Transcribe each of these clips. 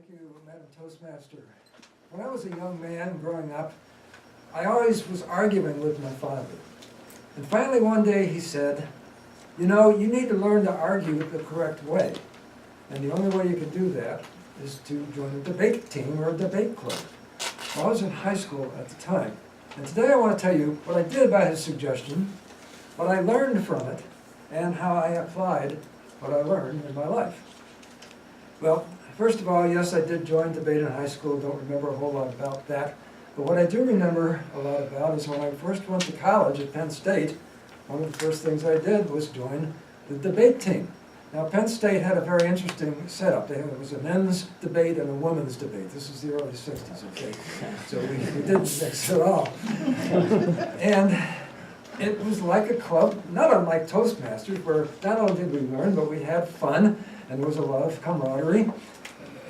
you, Madam Toastmaster. When I was a young man growing up, I always was arguing with my father. And finally one day he said, you know, you need to learn to argue the correct way. And the only way you can do that is to join a debate team or a debate club. Well, I was in high school at the time. And today I want to tell you what I did about his suggestion, what I learned from it, and how I applied what I learned in my life. Well, first of all, yes, I did join debate in high school. Don't remember a whole lot about that. But what I do remember a lot about is when I first went to college at Penn State, one of the first things I did was join the debate team. Now, Penn State had a very interesting setup. There was a men's debate and a women's debate. This is the early 60s, okay? So we didn't mix it all. And it was like a club, not unlike Toastmasters, where not only did we learn, but we had fun, and there was a lot of camaraderie,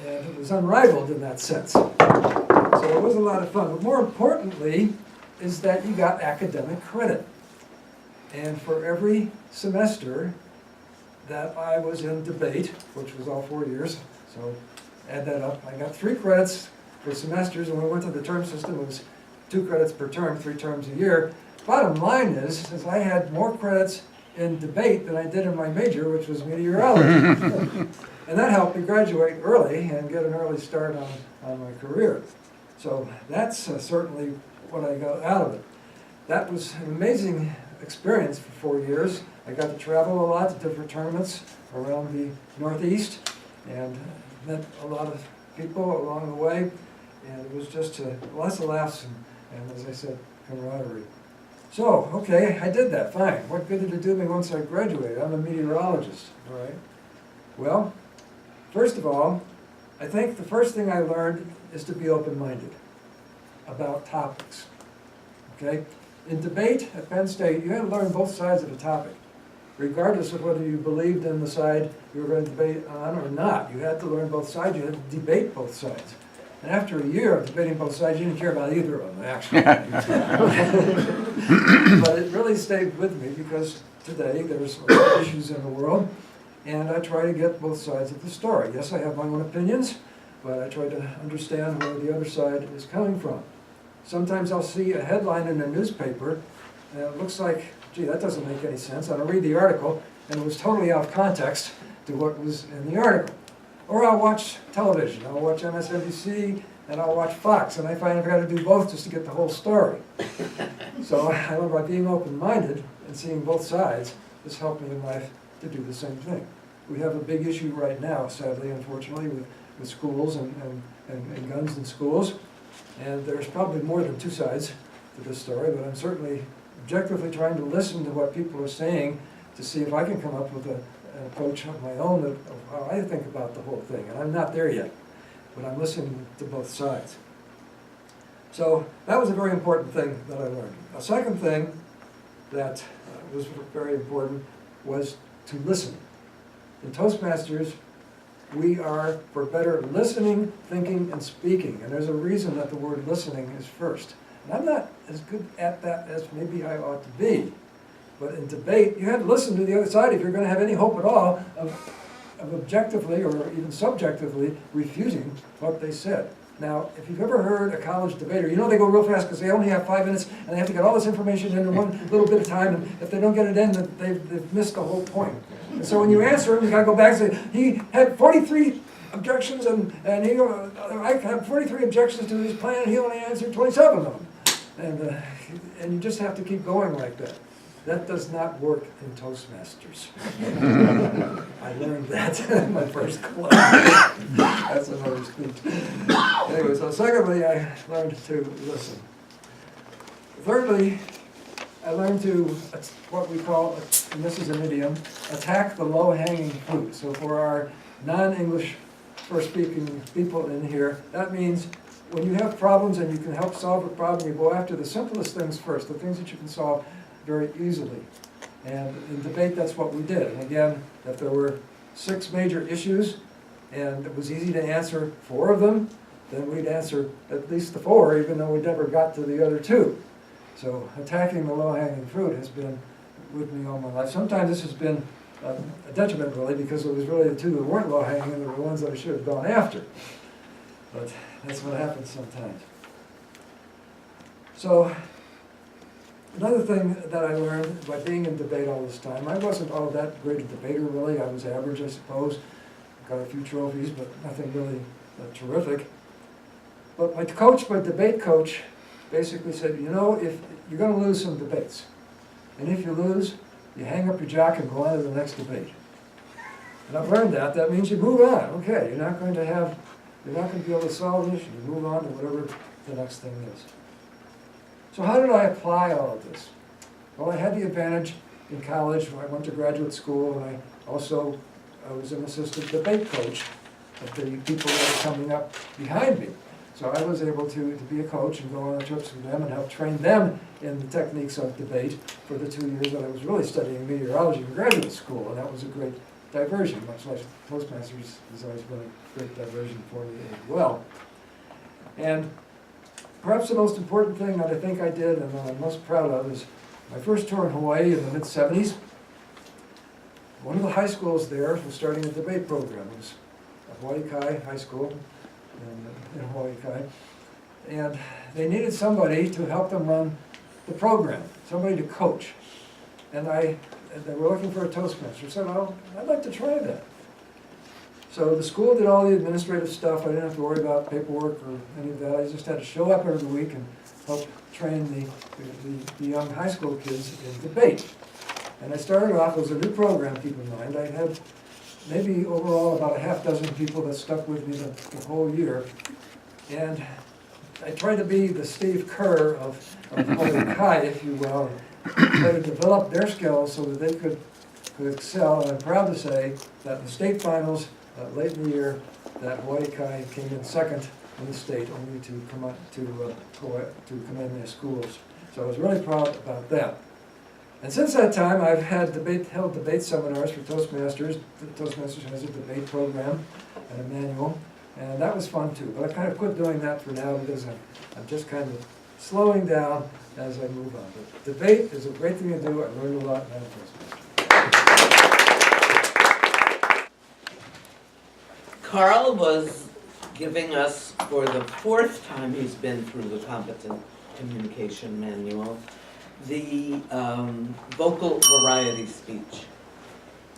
and it was unrivaled in that sense. So it was a lot of fun. But more importantly is that you got academic credit. And for every semester that I was in debate, which was all 4 years, so add that up, I got 3 credits for semesters, and when we went to the term system, it was 2 credits per term, 3 terms a year. Bottom line is I had more credits in debate than I did in my major, which was meteorology. And that helped me graduate early and get an early start on my career. So that's certainly what I got out of it. That was an amazing experience for 4 years. I got to travel a lot to different tournaments around the Northeast and met a lot of people along the way. And it was just lots of laughs and, as I said, camaraderie. So, okay, I did that, fine. What good did it do me once I graduated? I'm a meteorologist, all right? Well, first of all, I think the first thing I learned is to be open-minded about topics, okay? In debate at Penn State, you had to learn both sides of a topic, regardless of whether you believed in the side you were going to debate on or not. You had to learn both sides, you had to debate both sides. And after a year of debating both sides, you didn't care about either of them, actually. But it really stayed with me because today there's a lot of issues in the world, and I try to get both sides of the story. Yes, I have my own opinions, but I try to understand where the other side is coming from. Sometimes I'll see a headline in a newspaper, and it looks like, gee, that doesn't make any sense. And I'll read the article, and it was totally out of context to what was in the article. Or I'll watch television. I'll watch MSNBC, and I'll watch Fox, and I find I've got to do both just to get the whole story. So I learned by being open-minded and seeing both sides has helped me in life to do the same thing. We have a big issue right now, sadly, unfortunately, with schools and guns in schools. And there's probably more than 2 sides to this story, but I'm certainly objectively trying to listen to what people are saying to see if I can come up with an approach of my own of how I think about the whole thing. And I'm not there yet, but I'm listening to both sides. So that was a very important thing that I learned. A second thing that was very important was to listen. In Toastmasters, we are for better listening, thinking, and speaking. And there's a reason that the word listening is first. And I'm not as good at that as maybe I ought to be. But in debate, you had to listen to the other side if you're going to have any hope at all of objectively or even subjectively refuting what they said. Now, if you've ever heard a college debater, you know they go real fast because they only have 5 minutes and they have to get all this information in one little bit of time, and if they don't get it in, they've missed the whole point. And so when you answer him, you got to go back and say, he had 43 objections, and I have 43 objections to his plan, and he only answered 27 of them. And you just have to keep going like that. That does not work in Toastmasters. I learned that in my first class. That's another speech. Anyway, so secondly, I learned to listen. Thirdly, I learned to, what we call, and this is an idiom, attack the low-hanging fruit. So for our non-English speaking people in here, that means when you have problems and you can help solve a problem, you go after the simplest things first, the things that you can solve very easily. And in debate, that's what we did. And again, if there were 6 major issues and it was easy to answer 4 of them, then we'd answer at least the 4, even though we never got to the other 2. So attacking the low-hanging fruit has been with me all my life. Sometimes this has been a detriment, really, because it was really the 2 that weren't low-hanging and they were the ones that I should have gone after. but that's what happens sometimes. So, another thing that I learned by being in debate all this time, I wasn't all that great a debater really. I was average, I suppose. Got a few trophies, but nothing really terrific. But my coach, my debate coach, basically said, you know, if you're going to lose some debates, and if you lose, you hang up your jock and go on to the next debate. And I've learned that. That means you move on. Okay, you're not going to be able to solve an issue. You move on to whatever the next thing is. So how did I apply all of this? Well, I had the advantage in college when I went to graduate school, and I was an assistant debate coach of the people that were coming up behind me. So I was able to be a coach and go on trips with them and help train them in the techniques of debate for the 2 years that I was really studying meteorology in graduate school, and that was a great diversion, much like Toastmasters has always been a great diversion for me as well. And perhaps the most important thing that I think I did and that I'm most proud of is my first tour in Hawaii in the mid-'70s. One of the high schools there was starting a debate program. It was Hawaii Kai High School in Hawaii Kai. And they needed somebody to help them run the program, somebody to coach. And they were looking for a Toastmaster. I said, well, I'd like to try that. So the school did all the administrative stuff. I didn't have to worry about paperwork or any of that. I just had to show up every week and help train the young high school kids in debate. And I started off as a new program, keep in mind. I had maybe overall about a half dozen people that stuck with me the whole year. And I tried to be the Steve Kerr of Hawaii Kai, if you will, and try to develop their skills so that they could excel. And I'm proud to say that in the state finals, late in the year, that Hawaii Kai came in second in the state, only to commend their schools. So I was really proud about that. And since that time, I've held debate seminars for Toastmasters. Toastmasters has a debate program and a manual, and that was fun too. But I kind of quit doing that for now because I'm just kind of slowing down as I move on. But debate is a great thing to do. I learned a lot in Toastmasters. Carl was giving us, for the 4th time he's been through the Competent Communication Manual, the vocal variety speech.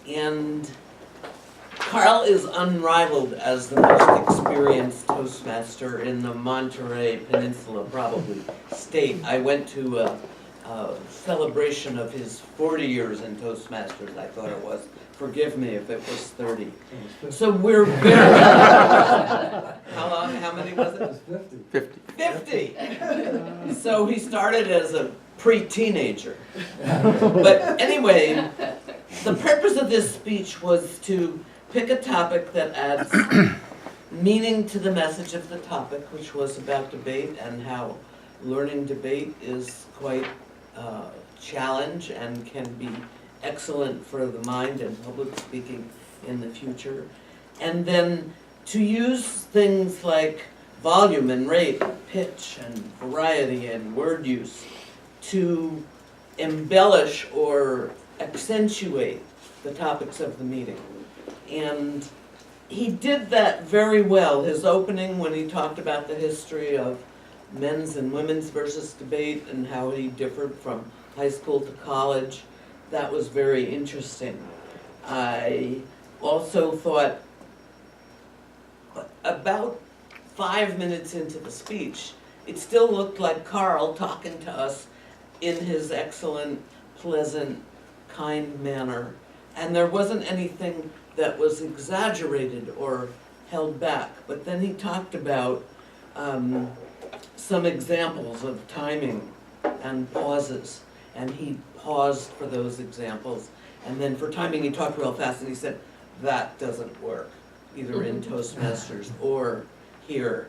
And Carl is unrivaled as the most experienced Toastmaster in the Monterey Peninsula, probably, state. I went to a celebration of his 40 years in Toastmasters, I thought it was. Forgive me if it was 30. So we're very... How many was it? 50. 50! So he started as a pre-teenager. But anyway, the purpose of this speech was to pick a topic that adds meaning to the message of the topic, which was about debate and how learning debate is quite a challenge and can be excellent for the mind and public speaking in the future. And then to use things like volume and rate, pitch and variety and word use to embellish or accentuate the topics of the meeting. And he did that very well. His opening, when he talked about the history of men's and women's versus debate and how he differed from high school to college, that was very interesting. I also thought about 5 minutes into the speech, it still looked like Carl talking to us in his excellent, pleasant, kind manner. And there wasn't anything that was exaggerated or held back. But then he talked about some examples of timing and pauses. And he paused for those examples. And then for timing, he talked real fast and he said, that doesn't work, either in Toastmasters or here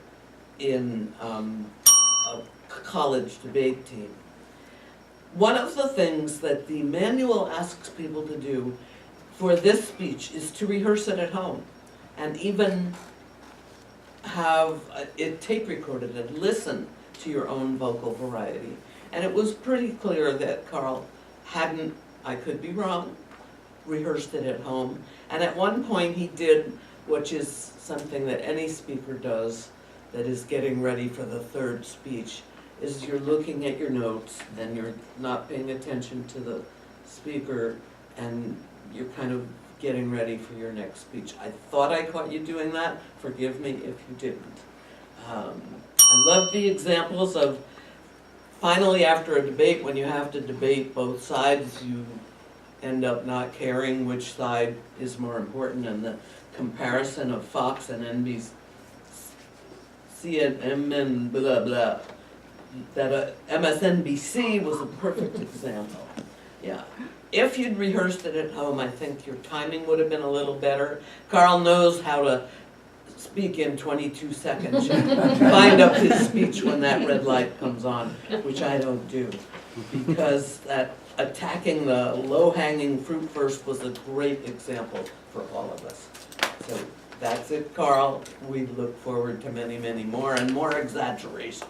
in a college debate team. One of the things that the manual asks people to do for this speech is to rehearse it at home and even have it tape recorded and listen to your own vocal variety. And it was pretty clear that Carl hadn't, I could be wrong, rehearsed it at home. And at one point he did, which is something that any speaker does, that is getting ready for the third speech is you're looking at your notes and you're not paying attention to the speaker and you're kind of getting ready for your next speech. I thought I caught you doing that. Forgive me if you didn't. I love the examples of finally after a debate, when you have to debate both sides, you end up not caring which side is more important, and the comparison of Fox and NBC, CNN and blah blah. That MSNBC was a perfect example. Yeah. If you'd rehearsed it at home, I think your timing would have been a little better. Carl knows how to speak in 22 seconds. Find up his speech when that red light comes on, which I don't do. Because that attacking the low-hanging fruit first was a great example for all of us. So that's it, Carl. We look forward to many, many more and more exaggeration.